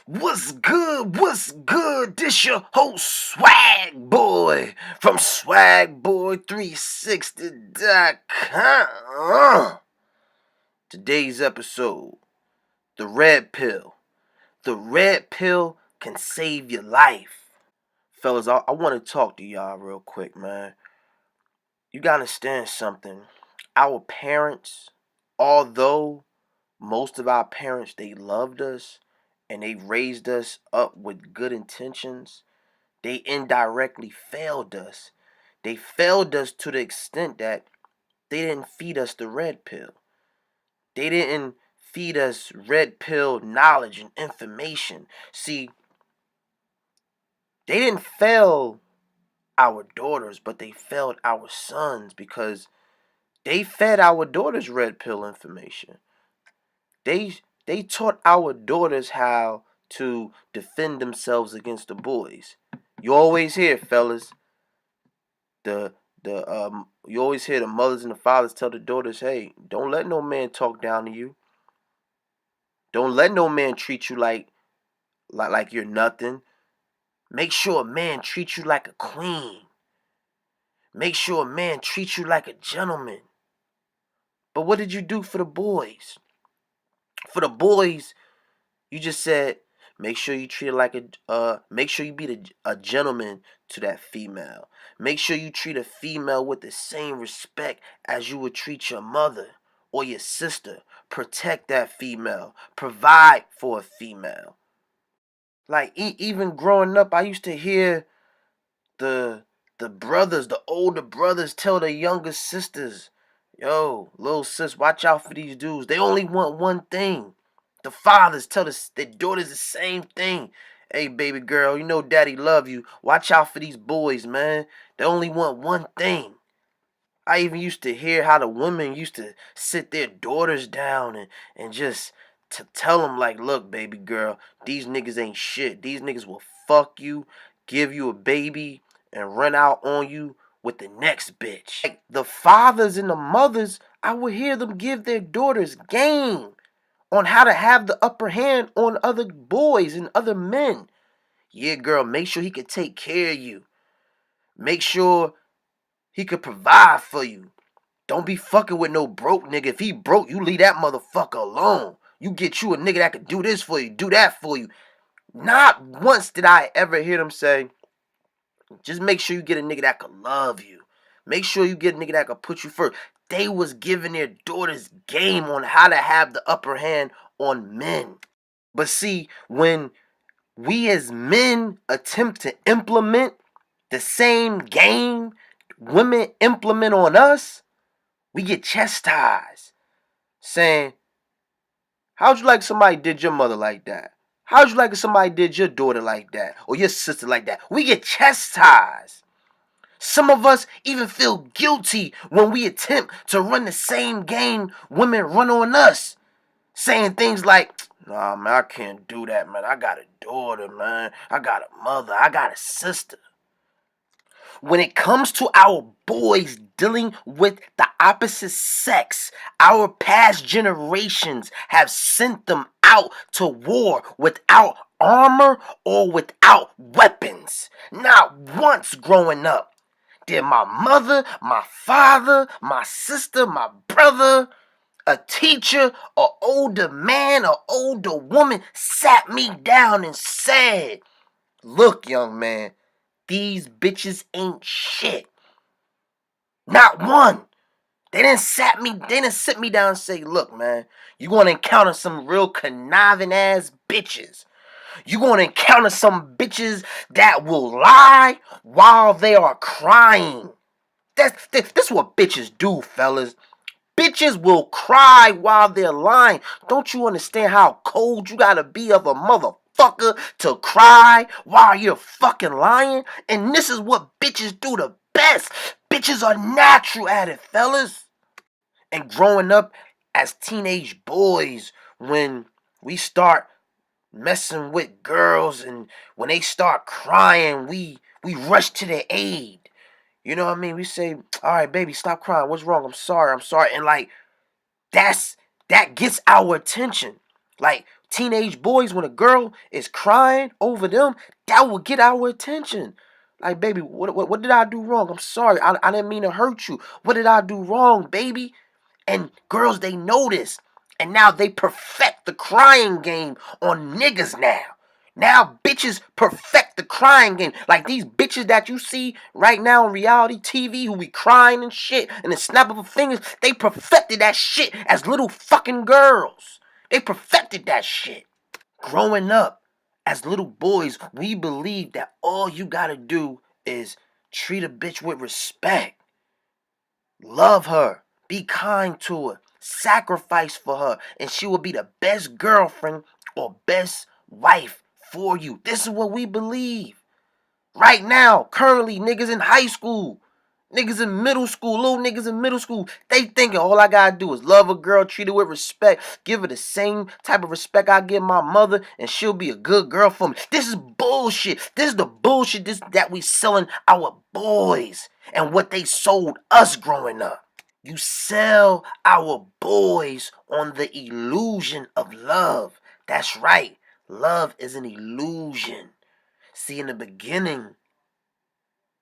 What's good? What's good? This your host Swag Boy from swagboy360.com. Today's episode, the red pill. The red pill can save your life. Fellas, I want to talk to y'all real quick, man. You gotta understand something. Our parents, although most of our parents, they loved us and they raised us up with good intentions, they indirectly failed us. They failed us to the extent that they didn't feed us the red pill. They didn't feed us red pill knowledge and information. See, they didn't fail our daughters, but they failed our sons because they fed our daughters red pill information. They taught our daughters how to defend themselves against the boys. You always hear, fellas, the you always hear the mothers and the fathers tell the daughters, hey, don't let no man talk down to you. Don't let no man treat you like you're nothing. Make sure a man treats you like a queen. Make sure a man treats you like a gentleman. But what did you do for the boys? For the boys, you just said, make sure you treat her like make sure you be a gentleman to that female. Make sure you treat a female with the same respect as you would treat your mother or your sister. Protect that female. Provide for a female. Like even growing up, I used to hear the brothers, the older brothers, tell the younger sisters, yo, little sis, watch out for these dudes. They only want one thing. The fathers tell their daughters the same thing. Hey, baby girl, you know daddy love you. Watch out for these boys, man. They only want one thing. I even used to hear how the women used to sit their daughters down and just to tell them, like, look, baby girl, these niggas ain't shit. These niggas will fuck you, give you a baby, and run out on you with the next bitch. Like, the fathers and the mothers, I would hear them give their daughters game on how to have the upper hand on other boys and other men. Yeah, girl, make sure he can take care of you. Make sure he could provide for you. Don't be fucking with no broke nigga. If he broke, you leave that motherfucker alone. You get you a nigga that could do this for you, do that for you. Not once did I ever hear them say, just make sure you get a nigga that could love you. Make sure you get a nigga that could put you first. They was giving their daughters game on how to have the upper hand on men. But see, when we as men attempt to implement the same game women implement on us, we get chastised. Saying, how'd you like somebody did your mother like that? How'd you like if somebody did your daughter like that? Or your sister like that? We get chastised. Some of us even feel guilty when we attempt to run the same game women run on us. Saying things like, nah, man, I can't do that, man. I got a daughter, man. I got a mother. I got a sister. When it comes to our boys dealing with the opposite sex, our past generations have sent them out to war without armor or without weapons. Not once growing up did my mother, my father, my sister, my brother, a teacher, an older man, an older woman sat me down and said, look, young man, these bitches ain't shit. Not one. They didn't sit me down and say, look, man, you're gonna encounter some real conniving ass bitches. You're gonna encounter some bitches that will lie while they are crying. That's what bitches do, fellas. Bitches will cry while they're lying. Don't you understand how cold you gotta be of a motherfucker to cry while you're fucking lying? And this is what bitches do the best. Bitches are natural at it, fellas. And growing up as teenage boys, when we start messing with girls and when they start crying, we rush to their aid. You know what I mean? We say, all right, baby, stop crying. What's wrong? I'm sorry. And like, that gets our attention. Like, Teenage boys, when a girl is crying over them, that will get our attention. Like, baby, what did I do wrong? I'm sorry. I didn't mean to hurt you. What did I do wrong, baby? And girls, they notice. And now they perfect the crying game on niggas now. Now bitches perfect the crying game. Like these bitches that you see right now on reality TV who be crying and shit and the snap of a fingers, they perfected that shit as little fucking girls. They perfected that shit. Growing up as little boys, we believe that all you gotta do is treat a bitch with respect. Love her. Be kind to her. Sacrifice for her. And she will be the best girlfriend or best wife for you. This is what we believe. Right now, currently, niggas in high school, niggas in middle school, little niggas in middle school, they thinking all I gotta do is love a girl, treat her with respect, give her the same type of respect I give my mother, and she'll be a good girl for me. This is bullshit. This is the bullshit that we selling our boys and what they sold us growing up. You sell our boys on the illusion of love. That's right. Love is an illusion. See, in the beginning,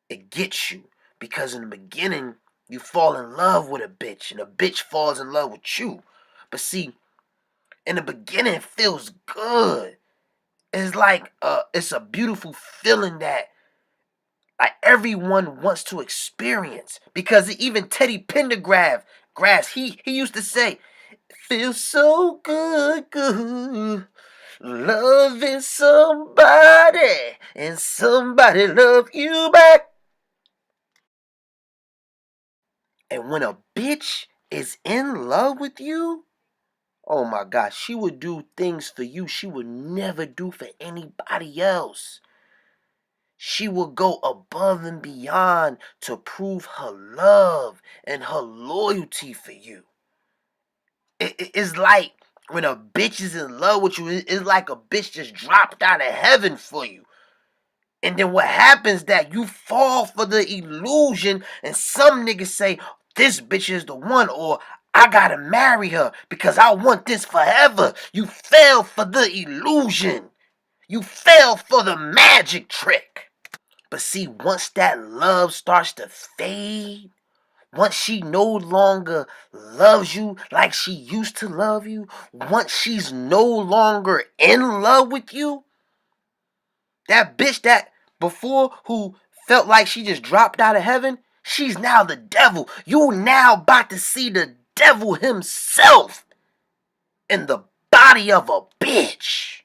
it gets you. Because in the beginning, you fall in love with a bitch. And a bitch falls in love with you. But see, in the beginning, it feels good. It's like, it's a beautiful feeling that like everyone wants to experience. Because even Teddy Pendergrass, he used to say, feels so good, good. Loving somebody and somebody love you back. And when a bitch is in love with you, oh my gosh, she would do things for you she would never do for anybody else. She will go above and beyond to prove her love and her loyalty for you. It's like when a bitch is in love with you, it's like a bitch just dropped out of heaven for you. And then what happens that you fall for the illusion and some niggas say, this bitch is the one, or I gotta marry her because I want this forever. You fell for the illusion. You fell for the magic trick. But see, once that love starts to fade, once she no longer loves you like she used to love you, once she's no longer in love with you, that bitch that before who felt like she just dropped out of heaven, she's now the devil. You now about to see the devil himself in the body of a bitch.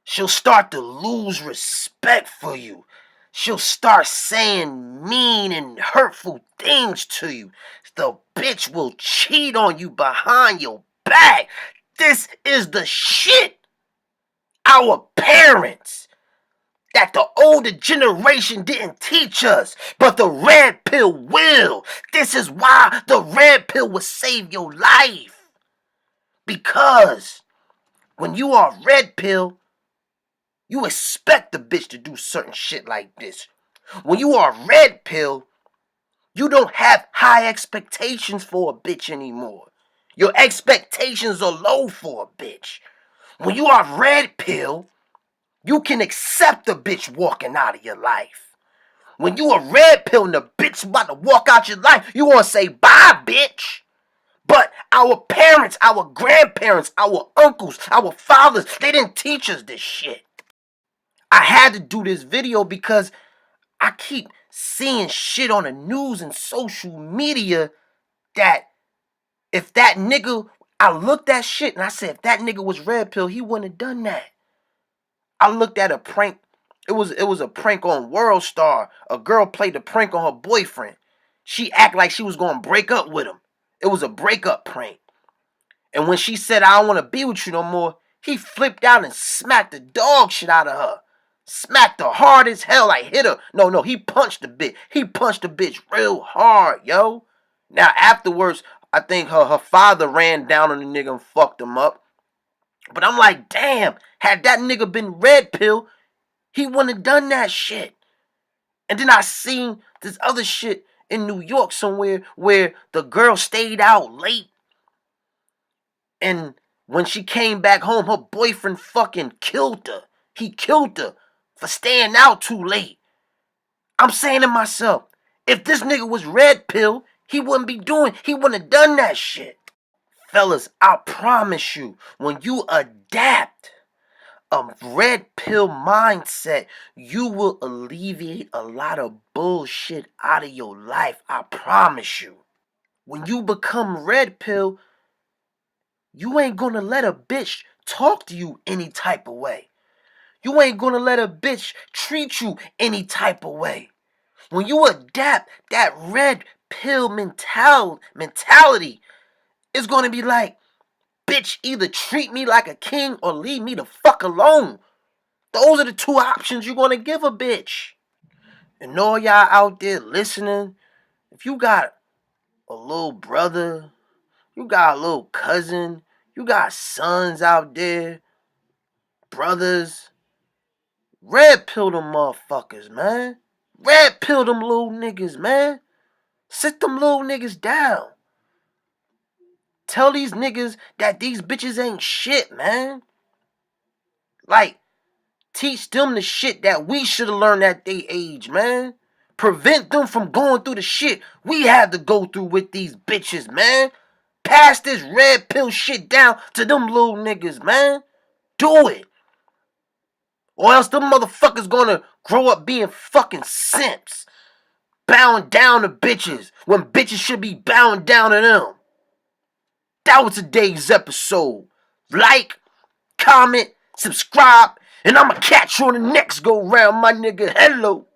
She'll start to lose respect for you. She'll start saying mean and hurtful things to you. The bitch will cheat on you behind your back. This is the shit our parents that the older generation didn't teach us, but the red pill will. This is why the red pill will save your life. Because when you are red pill, you expect the bitch to do certain shit like this. When you are red pill, you don't have high expectations for a bitch anymore. Your expectations are low for a bitch. When you are red pill, you can accept a bitch walking out of your life. When you a red pill and the bitch about to walk out your life, you gonna say, bye, bitch. But our parents, our grandparents, our uncles, our fathers, they didn't teach us this shit. I had to do this video because I keep seeing shit on the news and social media that if that nigga, I looked at shit and I said, if that nigga was red pill, he wouldn't have done that. I looked at a prank. It was a prank on World Star. A girl played a prank on her boyfriend. She acted like she was going to break up with him. It was a breakup prank. And when she said, I don't want to be with you no more, he flipped out and smacked the dog shit out of her. Smacked her hard as hell, like hit her. No, he punched the bitch. He punched the bitch real hard, yo. Now, afterwards, I think her father ran down on the nigga and fucked him up. But I'm like, damn, had that nigga been red pill, he wouldn't have done that shit. And then I seen this other shit in New York somewhere where the girl stayed out late and When she came back home, her boyfriend fucking killed her. He killed her for staying out too late. I'm saying to myself, if this nigga was red pill, he wouldn't have done that shit. Fellas, I promise you, when you adapt a red pill mindset, you will alleviate a lot of bullshit out of your life. I promise you. When you become red pill, you ain't gonna let a bitch talk to you any type of way. You ain't gonna let a bitch treat you any type of way. When you adapt that red pill mentality, it's gonna be like, bitch, either treat me like a king or leave me the fuck alone. Those are the two options you're gonna give a bitch. And all y'all out there listening, if you got a little brother, you got a little cousin, you got sons out there, brothers, red pill them motherfuckers, man. Red pill them little niggas, man. Sit them little niggas down. Tell these niggas that these bitches ain't shit, man. Like, teach them the shit that we should have learned at their age, man. Prevent them from going through the shit we had to go through with these bitches, man. Pass this red pill shit down to them little niggas, man. Do it. Or else them motherfuckers gonna grow up being fucking simps. Bowing down to bitches when bitches should be bowing down to them. That was today's episode. Like, comment, subscribe, and I'ma catch you on the next go round, my nigga. Hello.